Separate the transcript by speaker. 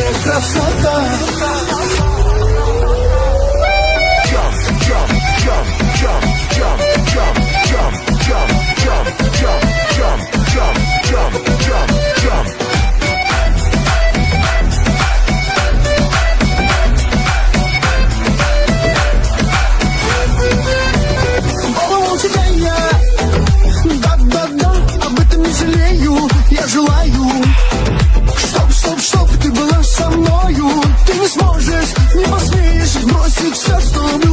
Speaker 1: такая красота. Я желаю, чтоб ты была со мною. Ты не сможешь, не посмеешь бросить все, что